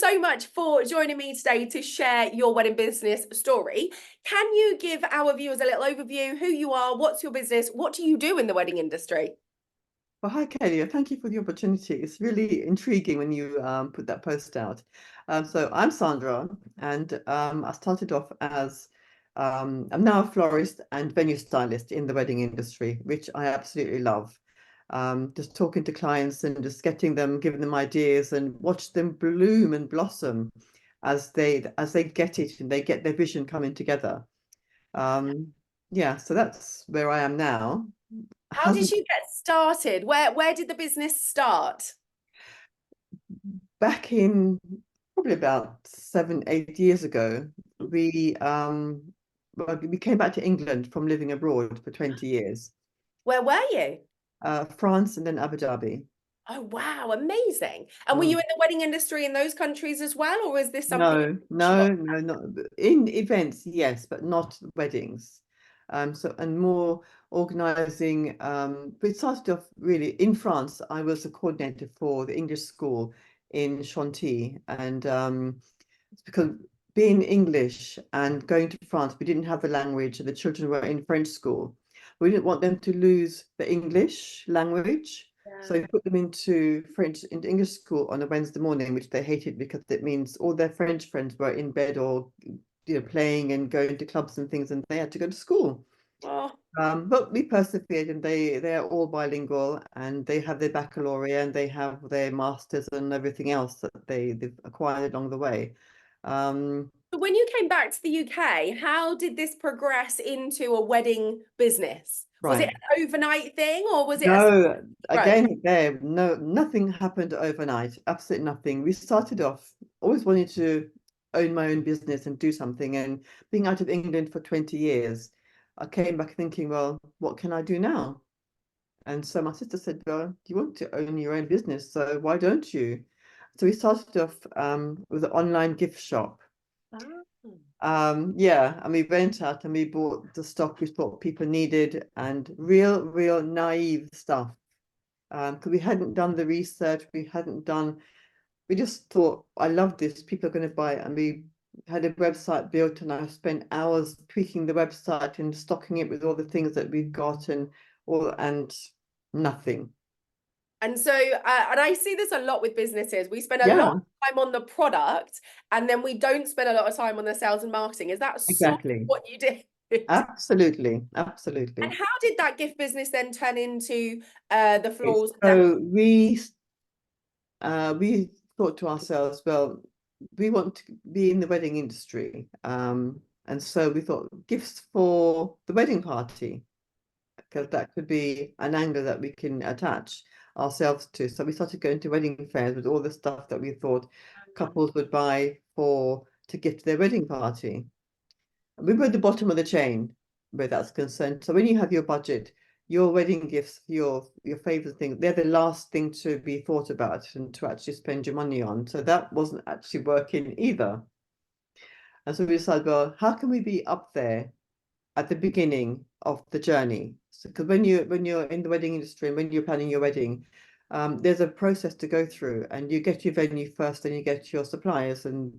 so much for joining me today to share your wedding business story. Can you give our viewers a little overview, who you are, what's your business, what do you do in the wedding industry? Well, hi, Kelly. Thank you for the opportunity. It's really intriguing when you put that post out. So I'm Sandra, and I started off as I'm now a florist and venue stylist in the wedding industry, which I absolutely love. Just talking to clients and just getting them, giving them ideas, and watch them bloom and blossom as they get it and they get their vision coming together. Um, yeah, so that's where I am now. How did Hasn't you get started? Where did the business start? Back in probably about 7, 8 years ago, we came back to England from living abroad for 20 years, Where were you? France and then Abu Dhabi. Oh, wow, amazing. And were you Mm. in the wedding industry in those countries as well, or is this something No, you got? no, no, not in events, yes, but not weddings. So and more organizing. We started off really in France. I was a coordinator for the English school in Chantilly, and it's because being English and going to France, we didn't have the language, and the children were in French school. We didn't want them to lose the English language. So Yeah. we put them into English school on a Wednesday morning, which they hated because it means all their French friends were in bed or playing and going to clubs and things, and they had to go to school. Oh, But we persevered, and they are all bilingual, and they have their baccalaureate, and they have their masters and everything else that they've acquired along the way. Um, so when you came back to the UK, how did this progress into a wedding business? Was it right. an overnight thing or was it a No, growth? again, there, no, nothing happened overnight. Absolutely nothing. We started off always wanting to own my own business and do something. And being out of England for 20 years, I came back thinking, well, what can I do now? And so my sister said, well, you want to own your own business, so why don't you? So we started off with an online gift shop. Ah. Yeah, and we went out and we bought the stock we thought people needed and real naive stuff. Because we hadn't done the research, we just thought, I love this, people are going to buy it. And we had a website built, and I spent hours tweaking the website and stocking it with all the things that we've got and nothing. And so, and I see this a lot with businesses. We spend a lot Yeah, of time on the product and then we don't spend a lot of time on the sales and marketing. Is that sort of exactly. what you did? Absolutely, And absolutely. how did that gift business then turn into the Okay, floors? so we thought to ourselves, well, we want to be in the wedding industry. And so we thought gifts for the wedding party, because that could be an angle that we can attach ourselves to. So we started going to wedding fairs with all the stuff that we thought couples would buy for to gift their wedding party. We were at the bottom of the chain where that's concerned. So when you have your budget, your wedding gifts, your favorite thing, they're the last thing to be thought about and to actually spend your money on. So that wasn't actually working either. And so we decided, well, how can we be up there at the beginning of the journey? So, because when you're in the wedding industry and when you're planning your wedding, there's a process to go through, and you get your venue first, and you get your suppliers, and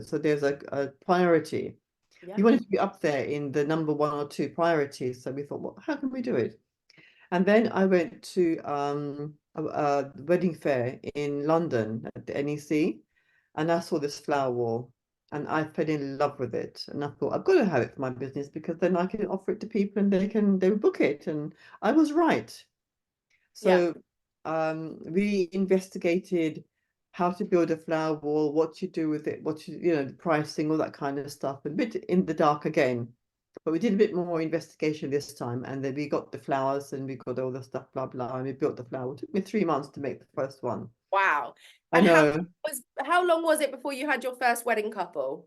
so there's a priority. Yeah. You wanted to be up there in the number one or two priorities. So we thought, well, how can we do it? And then I went to a wedding fair in London at the NEC, and I saw this flower wall, and I fell in love with it. And I thought, I've got to have it for my business because then I can offer it to people and they will book it. And I was right. Yeah. So we investigated how to build a flower wall, what you do with it, the pricing, all that kind of stuff. A bit in the dark again, but we did a bit more investigation this time, and then we got the flowers and we got all the stuff, blah blah, and we built the flower. It took me 3 months to make the first one. Wow. I And know. how long was it before you had your first wedding couple?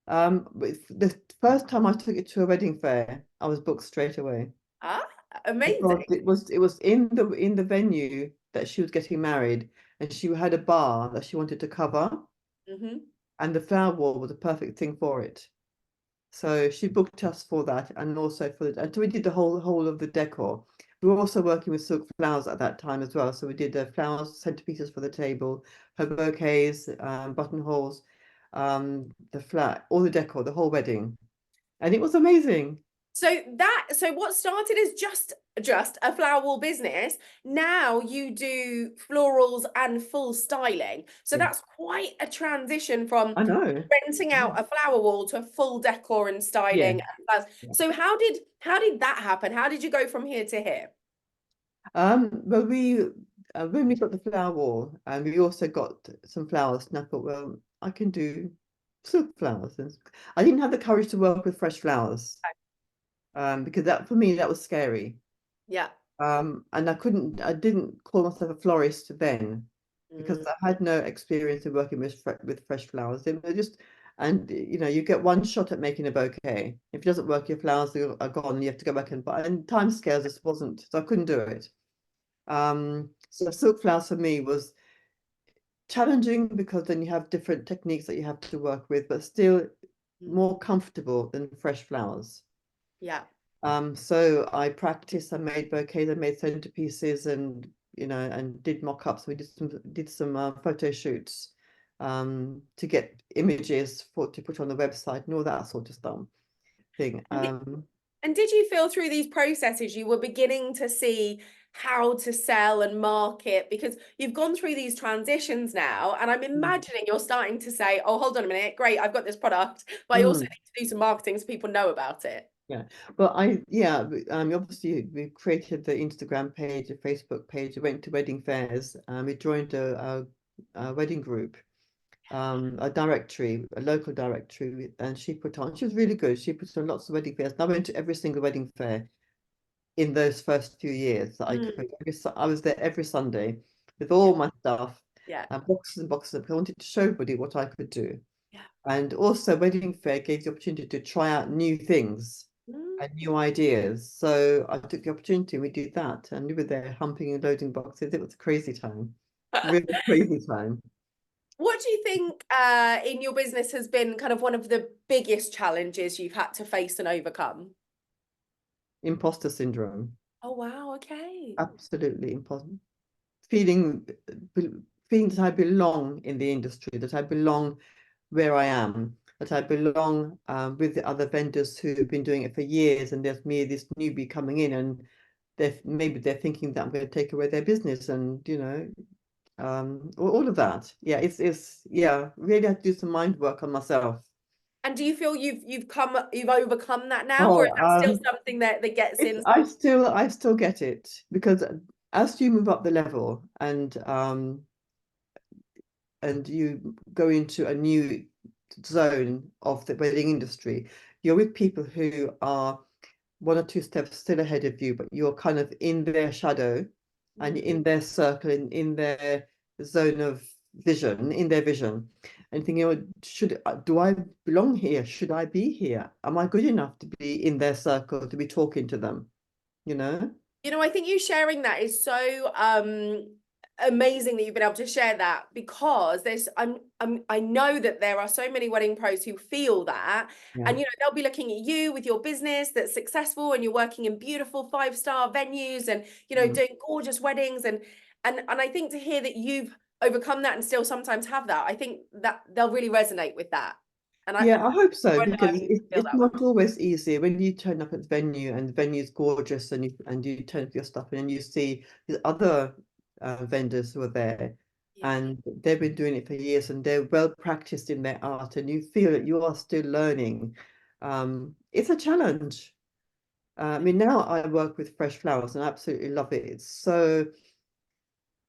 But the first time I took it to a wedding fair, I was booked straight away. Ah, Because amazing. it was in the venue that she was getting married, and she had a bar that she wanted to cover, Hmm. and the flower wall was a perfect thing for it. So she booked us for that, and also and so we did the whole of the decor. we were also working with silk flowers at that time as well. So we did the flowers, centerpieces for the table, her bouquets, buttonholes, the flat, all the decor, the whole wedding. And it was amazing. So what started as just a flower wall business, now you do florals and full styling. So Yeah, that's quite a transition from I know. renting out a flower wall to full decor and Yeah. styling and flowers. Yeah. So how did that happen? How did you go from here to here? But we when we got the flower wall, and we also got some flowers, and I thought, well, I can do silk flowers. And I didn't have the courage to work with fresh flowers, because that for me that was scary. Yeah. And I didn't call myself a florist then because Mm. I had no experience in working with fresh flowers. They were just, and you get one shot at making a bouquet. If it doesn't work, your flowers are gone. You have to go back and buy. And time scales just wasn't, so I couldn't do it. So silk flowers for me was challenging because then you have different techniques that you have to work with, but still Mm. more comfortable than fresh flowers. Yeah. So I practiced, I made bouquets, I made centerpieces and and did mock-ups. We did some photo shoots to get images to put on the website and all that sort of stuff thing. And did you feel through these processes you were beginning to see how to sell and market? Because you've gone through these transitions now, and I'm imagining you're starting to say, oh, hold on a minute, great, I've got this product, but I also Mm. need to do some marketing so people know about it. Yeah, well, yeah, obviously we created the Instagram page, a Facebook page. We went to wedding fairs. We joined a wedding group, a directory, a local directory, and she put on. She was really good. She put on lots of wedding fairs. And I went to every single wedding fair in those first few years that I Mm. could. I was there every Sunday with Yeah, all my stuff, yeah, and boxes and boxes. I wanted to show everybody what I could do. yeah. And also, wedding fair gave the opportunity to try out new things Mm. and new ideas. So I took the opportunity. We did that, and we were there humping and loading boxes. It was a crazy time, really crazy time. What do you think in your business has been kind of one of the biggest challenges you've had to face and overcome? Imposter syndrome, Oh, wow, okay. absolutely impossible. Feeling, feeling that I belong in the industry, that I belong where I am, that I belong with the other vendors who have been doing it for years, and there's me, this newbie coming in, and maybe they're thinking that I'm going to take away their business, and all of that. Yeah, it's yeah, really had to do some mind work on myself. And do you feel you've overcome that now, or Oh, is that still something that gets it's in? I still get it because as you move up the level and you go into a new zone of the wedding industry, you're with people who are one or two steps still ahead of you, but you're kind of in their shadow and Mm. in their circle and in their zone of vision, in their vision, and thinking, oh, do I belong here? Should I be here? Am I good enough to be in their circle, to be talking to them? You know? I think you sharing that is so amazing that you've been able to share that, because I know that there are so many wedding pros who feel that, Yeah. and they'll be looking at you with your business that's successful and you're working in beautiful five-star venues and Mm. doing gorgeous weddings, and I think to hear that you've overcome that and still sometimes have that, I think that they'll really resonate with that. And I Yeah, I hope so know because I feel it's that way. not always easy when you turn up at the venue and the venue is gorgeous and you turn up your stuff and then you see the other vendors who are there Yeah. and they've been doing it for years and they're well practiced in their art and you feel that you are still learning. It's a challenge. I mean, now I work with fresh flowers and I absolutely love it. It's so,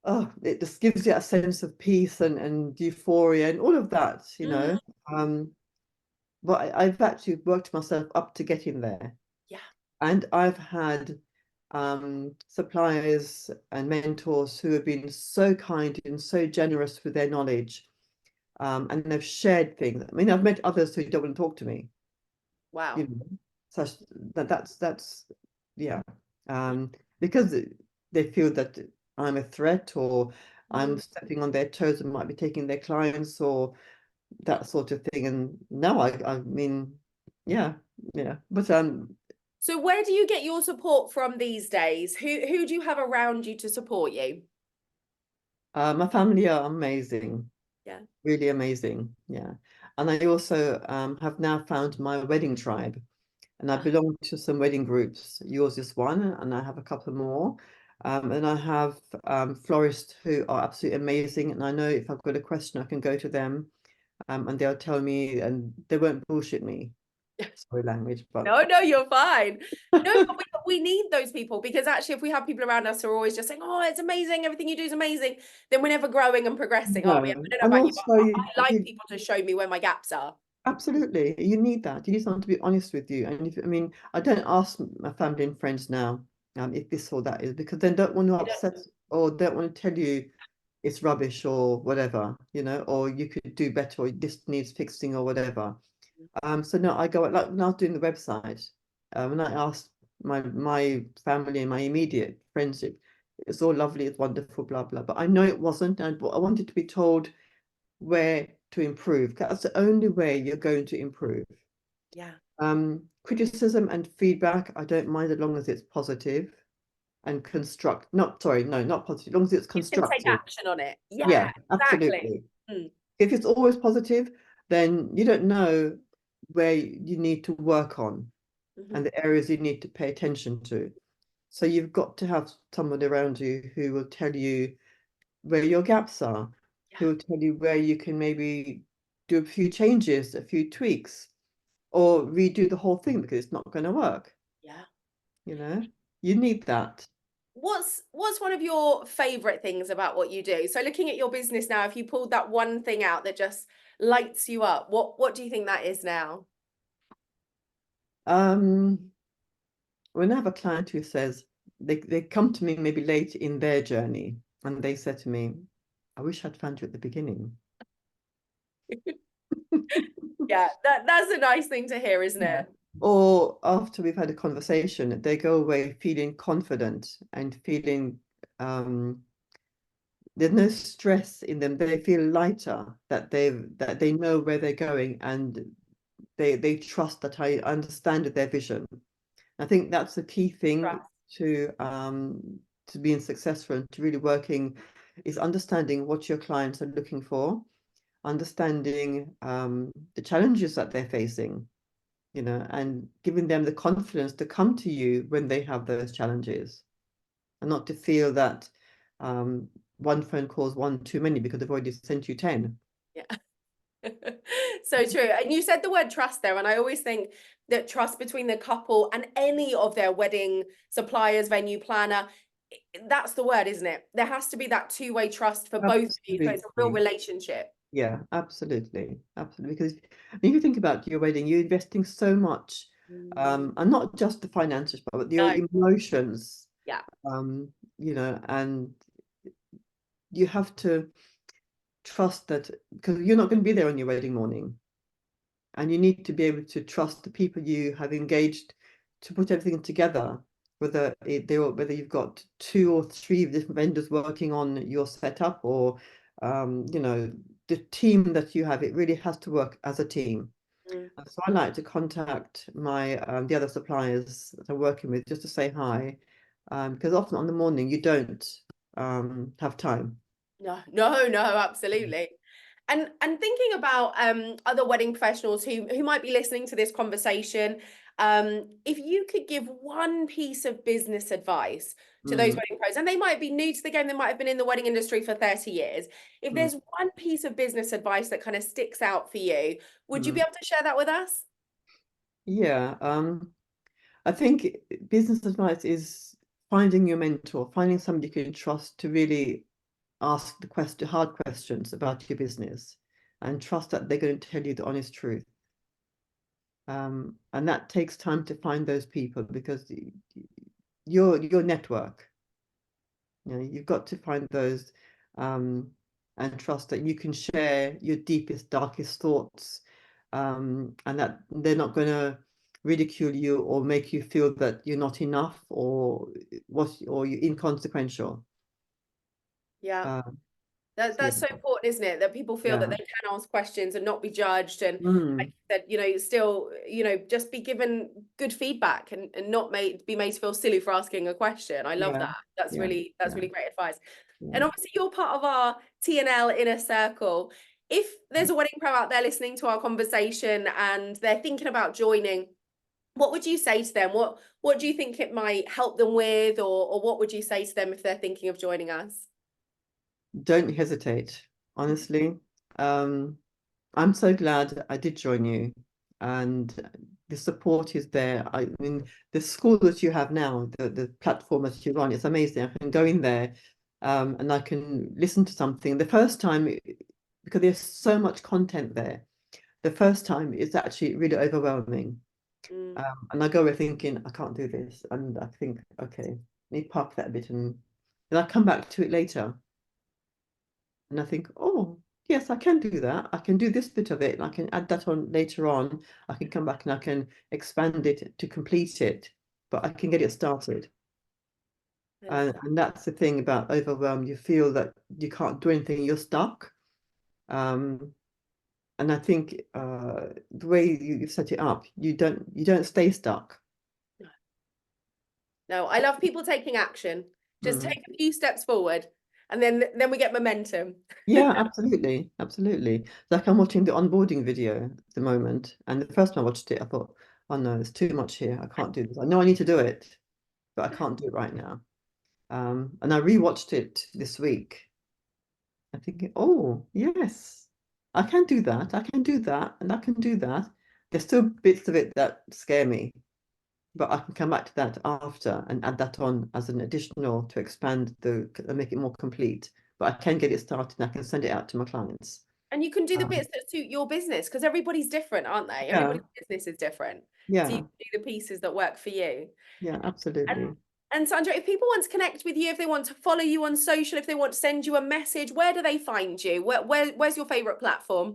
oh, it just gives you a sense of peace and euphoria and all of that. Mm. Um, but I've actually worked myself up to getting there. Yeah. And I've had suppliers and mentors who have been so kind and so generous with their knowledge. And they've shared things. I mean, I've met others who don't want to talk to me, you Wow. know. Such that's yeah. Um, because they feel that I'm a threat or I'm Mm. stepping on their toes and might be taking their clients or that sort of thing. And no, I mean, yeah, yeah. But So where do you get your support from these days? Who do you have around you to support you? My family are amazing, Yeah. really amazing. Yeah. And I also have now found my wedding tribe. And I Ah, belong to some wedding groups. Yours is one, and I have a couple more. And I have florists who are absolutely amazing. And I know if I've got a question, I can go to them, and they'll tell me, and they won't bullshit me. Sorry, language, but no, no, you're fine. No, but we need those people because actually, if we have people around us who are always just saying, "Oh, it's amazing, everything you do is amazing," then we're never growing and progressing, are we? no. I don't know And about you, but also, I like people to show me where my gaps are. absolutely, you need that. You need someone to be honest with you. And if, I mean, I don't ask my family and friends now, if this or that is, because they don't want to I don't- upset or don't want to tell you it's rubbish or whatever, or you could do better or this needs fixing or whatever. So no, I go like when I was doing the website, when I asked my family and my immediate friendship, it's all lovely, it's wonderful, blah blah. But I know it wasn't, and I wanted to be told where to improve. That's the only way you're going to improve. Yeah. Criticism and feedback, I don't mind as long as it's positive and construct. Not sorry, no, not positive. As long as it's You can take constructive. action on it. Yeah, Yeah, exactly. absolutely. Mm, If it's always positive, then you don't know where you need to work on mhm. and the areas you need to pay attention to. So you've got to have someone around you who will tell you where your gaps are, who Yeah, will tell you where you can maybe do a few changes, a few tweaks, or redo the whole thing because it's not going to work. yeah. You know, you need that. What's one of your favorite things about what you do? So looking at your business now, if you pulled that one thing out that just lights you up, what do you think that is now? Um, when I have a client who says they come to me maybe late in their journey and they said to me, I wish I'd found you at the beginning. Yeah, that's a nice thing to hear, isn't Yeah. it? Or after we've had a conversation, they go away feeling confident and feeling there's no stress in them. They feel lighter that they know where they're going and they trust that I understand their vision. I think that's the key thing Trust. to being successful and to really working is understanding what your clients are looking for, understanding the challenges that they're facing, and giving them the confidence to come to you when they have those challenges and not to feel that um, one phone call is one too many because they've already sent you 10. Yeah. So true. And you said the word trust there, and I always think that trust between the couple and any of their wedding suppliers, venue planner, that's the word, isn't it? There has to be that two-way trust for both of you, so it's a real Absolutely. relationship. Yeah, absolutely. Absolutely. Because if you think about your wedding, you're investing so much, Mm, and not just the finances, but your no, emotions, yeah, and you have to trust that because you're not going to be there on your wedding morning. And you need to be able to trust the people you have engaged to put everything together, whether you've got two or three different vendors working on your setup or the team that you have. It really has to work as a team. mm, So I like to contact my the other suppliers that I'm working with just to say hi, because often on the morning you don't have time. no, no, no, absolutely. And thinking about other wedding professionals who might be listening to this conversation, if you could give one piece of business advice to those Mm, wedding pros, and they might be new to the game, they might have been in the wedding industry for 30 years. If mm, there's one piece of business advice that kind of sticks out for you, would you be mm. able to share that with us? Yeah. I think business advice is finding your mentor, finding somebody you can trust to really ask hard questions about your business, and trust that they're going to tell you the honest truth. And that takes time to find those people because your network, you've got to find those, um, and trust that you can share your deepest, darkest thoughts, and that they're not going to ridicule you or make you feel that you're not enough or you're inconsequential. Yeah. Uh, That's so important, isn't it? That people feel that Yeah. they can ask questions and not be judged, and Mm, like you said, still, just be given good feedback and not be made to feel silly for asking a question. I love yeah. that. That's Yeah. that's Yeah. really great advice. And Yeah. obviously, you're part of our TNL inner circle. If there's a wedding pro out there listening to our conversation and they're thinking about joining, what would you say to them? What do you think it might help them with, or what would you say to them if they're thinking of joining us? Don't hesitate, honestly. Um, I'm so glad I did join you, and the support is there. I mean, the school that you have now, the platform that you're on, it's amazing. I can go in there, and I can listen to something. The first time, because there's so much content there, the first time it's actually really overwhelming. Mm. And I go away thinking, I can't do this, and I think, okay, I need to park that a bit, and then I come back to it later. And I think, oh, yes, I can do that. I can do this bit of it. And I can add that on later on. I can come back and I can expand it to complete it, but I can get it started. I love that. And that's the thing about overwhelm. You feel that you can't do anything, you're stuck. Um, and I think the way you set it up, you don't stay stuck. No, I love people taking action. Just Mm. take a few steps forward, and then we get momentum. Yeah, absolutely, absolutely. Like I'm watching the onboarding video at the moment, and the first time I watched it, I thought, oh no, there's too much here. I can't do this. I know I need to do it, but I can't do it right now. And I rewatched it this week. I'm thinking, oh yes, I can do that. I can do that, and I can do that. There's still bits of it that scare me, but I can come back to that after and add that on as an additional to expand make it more complete. But I can get it started and I can send it out to my clients. And you can do the Um, bits that suit your business because everybody's different, aren't they? yeah, Everybody's business is different. So you yeah, can do the pieces that work for you. yeah, And absolutely. and Sandra, if people want to connect with you, if they want to follow you on social, if they want to send you a message, where do they find you? Where's your favorite platform?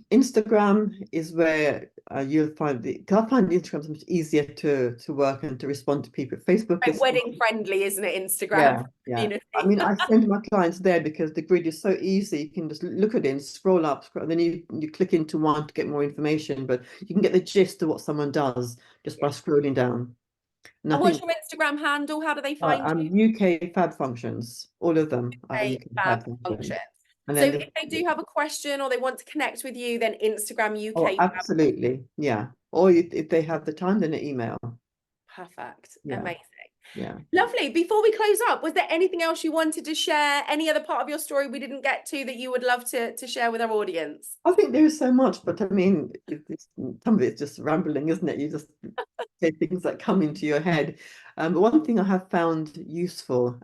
Instagram is where you'll find I find Instagram so much easier to work and to respond to people. Facebook Like is wedding friendly, isn't it? Instagram yeah, for yeah. I community. mean, I send my clients there because the grid is so easy. You can just look at it and scroll up, and then you click into one to get more information. But you can get the gist of what someone does just by scrolling down. And I And what's think your Instagram handle? How do they find you? UK Fab Functions, all of them are A UK fab Fab Functions. function. And So then if they do have a question or they want to connect with you, then Instagram oh, UK fab. absolutely, yeah. Or if they have the time, then an email. Perfect. Yeah, Amazing. yeah. Lovely. Before we close up, was there anything else you wanted to share? Any other part of your story we didn't get to that you would love to share with our audience? I think there is so much, but I mean, some of it's just rambling, isn't it? You just say things that come into your head. But one thing I have found useful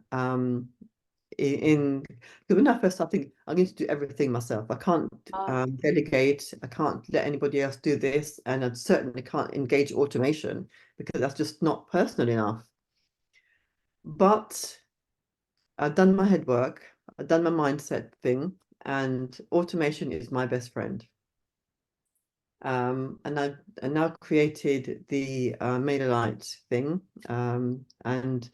because when I first started, thinking, I'm going to do everything myself. I can't Ah, delegate. I can't let anybody else do this, and I certainly can't engage automation because that's just not personal enough. But I've done my head work. I've done my mindset thing, and automation is my best friend. And I've now created the MailerLite thing and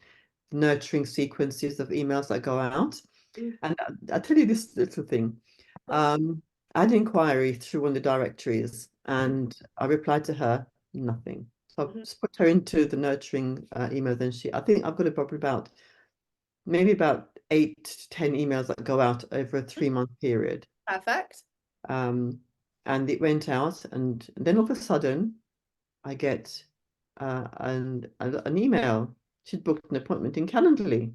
nurturing sequences of emails that go out. mm, And I'll tell you this little thing. cool. I had an inquiry through one of the directories and I replied to her, nothing. So I Mhm. just put her into the nurturing email. Then I think I've got probably maybe about 8 to 10 emails that go out over a 3 month period. Perfect. Um, and it went out, and then all of a sudden, I get an email. She'd booked an appointment in Calendly,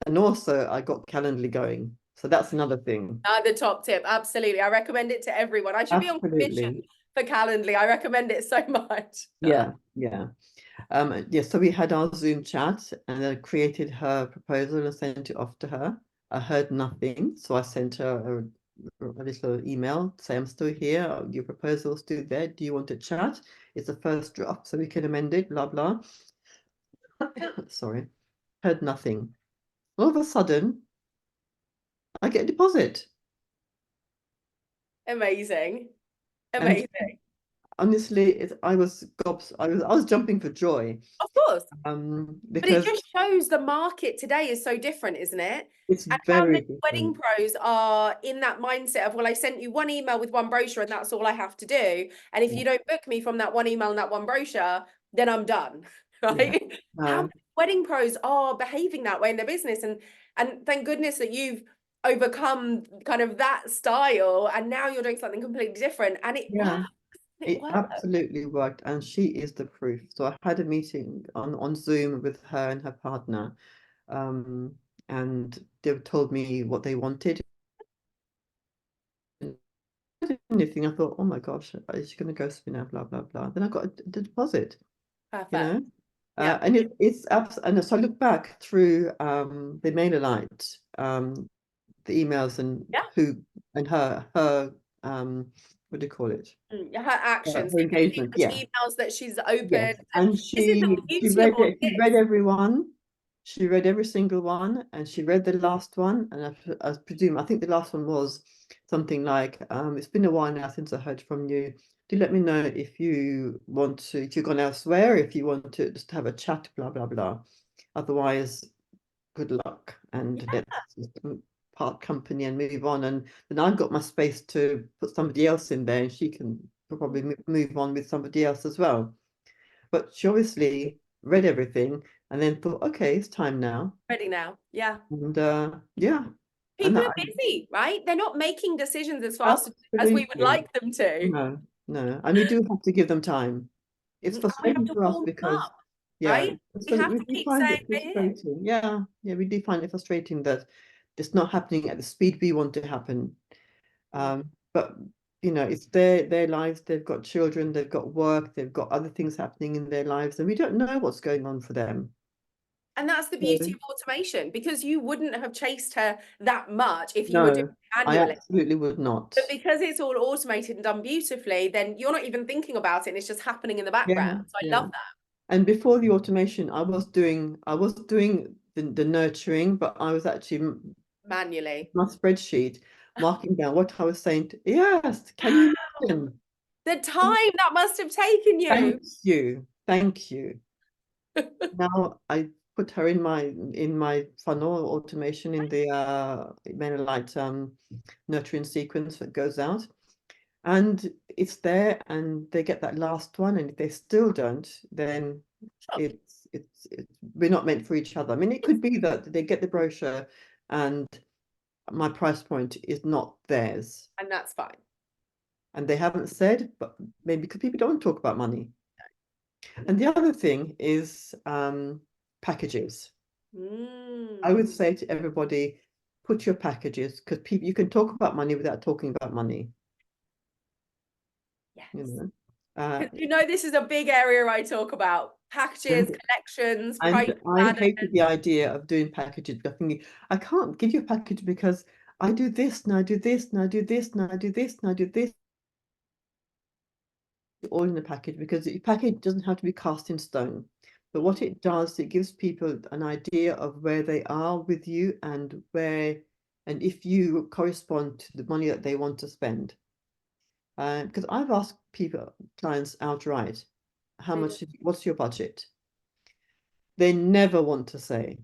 and also I got Calendly going. So that's another thing. The top tip. Absolutely. I recommend it to everyone. I should be on commission Absolutely, for Calendly. I recommend it so much. yeah, yeah. Yeah, so we had our Zoom chat, and I created her proposal and sent it off to her. I heard nothing, so I sent her a little email to say, I'm still here, your proposal's still there. Do you want to chat? It's a first draft, so we can amend it, blah, blah. Sorry, heard nothing. All of a sudden, I get a deposit. Amazing. And Amazing. honestly, I was jumping for joy, Of course. But it because just shows the market today is so different, isn't it? it's And how very many wedding different. pros are in that mindset of, well, I sent you one email with one brochure and that's all I have to do. And if Yeah, you don't book me from that one email and that one brochure, then I'm done. yeah. Right? How No, many wedding pros are behaving that way in their business? And thank goodness that you've overcome kind of that style and now you're doing something completely different and it yeah. works. It It works. absolutely worked, and she is the proof. So I had a meeting on Zoom with her and her partner, um, and they told me what they wanted. And I didn't do anything. I thought, oh my gosh, is she going to ghost me now? Blah blah blah. Then I got a deposit, you Perfect. know, Yeah. and it's abs. And so I look back through the MailerLite, the emails, and Yeah. who and her what do you call it? Her actions, Her you can see engagement. the Yeah. emails that she's Yes, opened. And and this is the she beauty of all of she read this. everyone. She read every single one, and she read the last one. And I presume, I think the last one was something like, "It's been a while now since I heard from you. Do let me know if you want to, if you've gone elsewhere, if you want to just have a chat, blah blah blah. Otherwise, good luck, and Yeah. let's just part company and move on." And then I've got my space to put somebody else in there, and she can probably move on with somebody else as well. But she obviously read everything and then thought, okay, it's time now. Ready now. Yeah. And yeah, and People are busy, right? They're not making decisions as fast as we would absolutely like them to. no, no. And we do have to give them time. It's And we have frustrating to for us warm them because, up, yeah, right? We so have we to do keep find saying it we're here. frustrating. Yeah, yeah, we do find it frustrating that it's not happening at the speed we want to happen. Mm. But it's their lives. They've got children, they've got work, they've got other things happening in their lives, and we don't know what's going on for them. And that's the beauty So, of automation because you wouldn't have chased her that much if you were doing no, it I manually. absolutely would not. But because it's all automated and done beautifully, then you're not even thinking about it and it's just happening in the Yeah, background. So I yeah. love that And before the automation, I was doing the nurturing, but I was actually manually. my spreadsheet marking down what I was saying. Yes, can you Wow. imagine? The time that must have taken you. Thank you, thank you. Now I put her in my funnel automation in the MailerLite nurturing sequence that goes out. And it's there, and they get that last one, and if they still don't, then Sure. it's we're not meant for each other. I mean, it could be that they get the brochure and my price point is not theirs, And that's fine. and they haven't said, but maybe because people don't want to talk about money. And the other thing is packages. I would Mm. say to everybody, put your packages, because people, you can talk about money without talking about money, you Yes. know. Uh, This is a big area I talk about. Packages, and collections, And price I planners. hated the idea of doing packages. I thinking, I can't give you a package because I do this and I do this and I do this and I do this and I do this, all in a package, because the package doesn't have to be cast in stone. But what it does, it gives people an idea of where they are with you and if you correspond to the money that they want to spend. Because I've asked clients outright, Mm. what's your budget? They never want to say.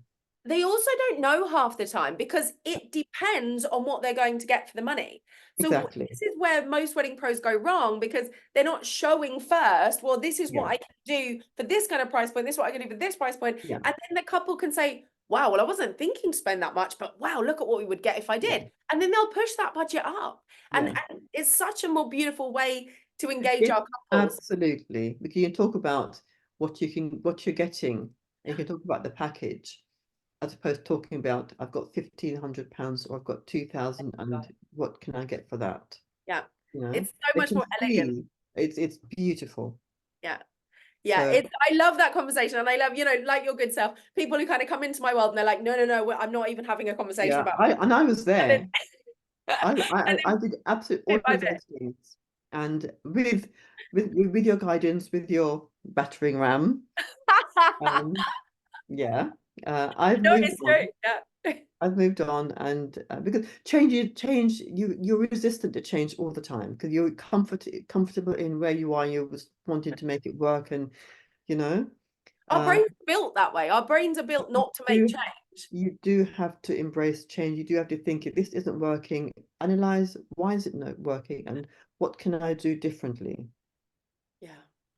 They also don't know half the time because it depends on what they're going to get for the money. So Exactly. this is where most wedding pros go wrong because they're not showing first, well, this is what Yeah. I can do for this kind of price point, this is what I can do for this price point. Yeah. And then the couple can say, wow, well, I wasn't thinking to spend that much, but wow, look at what we would get if I Yeah. did. And then they'll push that budget up. Yeah. And it's such a more beautiful way to engage It our couples. absolutely. We can talk about what you're getting, and you can talk about the package, as opposed to talking about I've got £1,500 or I've got 2,000 and what can I get for that? Yeah. You know, It's so they much can more elegant. see it's beautiful. Yeah. Yeah, So I love that conversation and I love, like your good self, people who kind of come into my world and they're like, no, no, no, I'm not even having a conversation yeah, about I was and then, there. I and I, then I did absolutely all bit by of bit. those things. And with your guidance, with your battering ram, um, yeah, I've No, moved it's true. on. Yeah. I've moved on, and because you're resistant to change all the time because you're comfortable in where you are. You're just wanting to make it work, and you know, Our um, brains are built that way. Our brains are built not to make you change. you do have to embrace change. You do have to think if this isn't working, analyze why is it not working, and what can I do differently. Yeah,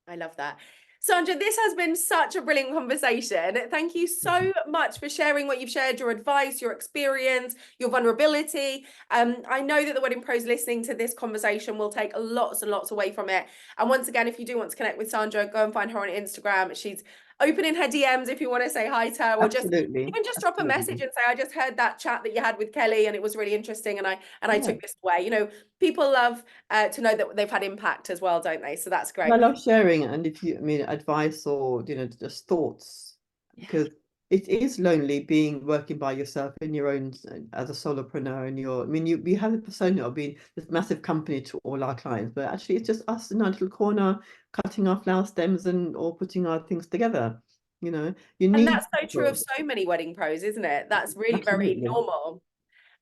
I love that. Sandra, this has been such a brilliant conversation. Thank you so much for sharing what you've shared, your advice, your experience, your vulnerability. I know that the wedding pros listening to this conversation will take lots and lots away from it. And once again, if you do want to connect with Sandra, go and find her on Instagram. She's open in her DMs if you want to say hi to her, or just Absolutely, even just drop a message absolutely. and say, I just heard that chat that you had with Kelly and it was really interesting, and I Yeah. took this away. People love to know that they've had impact as well, don't they? So that's And I great. love sharing, and if you, I mean, advice or just thoughts, Yeah. because it is lonely being working by yourself in your own as a solopreneur, and I mean, we have the persona of being this massive company to all our clients, but actually it's just us in our little corner cutting our flower stems and or putting our things together. You And need that's so true of people. so many wedding pros, isn't it? That's really very Absolutely. normal.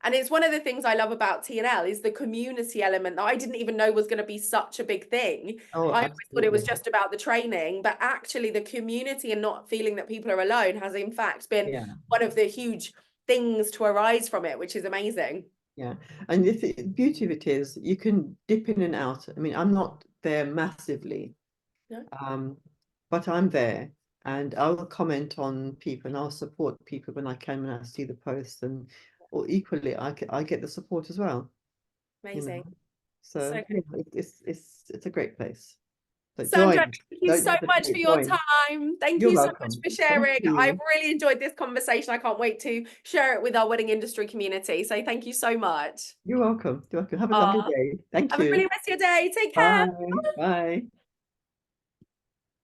And it's one of the things I love about T&L is the community element that I didn't even know was going to be such a big thing. Oh, I always thought it was absolutely. just about the training, but actually the community and not feeling that people are alone has in fact been Yeah. one of the huge things to arise from it, which is amazing. Yeah, and the beauty of it is you can dip in and out. I mean, I'm not there massively, No? um, but I'm there, and I'll comment on people and I'll support people when I can when I see the posts, and or equally I get the support as well. You know, Amazing. So so good. yeah, it's a great place. So Sandra, join, thank you don't so much for hesitate, your join. time. Thank You're you so much welcome. for Thank sharing. I've you. really enjoyed this conversation. I can't wait to share it with our wedding industry community. So thank you so much. You're welcome. You're welcome. Have a lovely Uh, day. Thank have a you. brilliant rest of your day. Take care. Bye. Bye.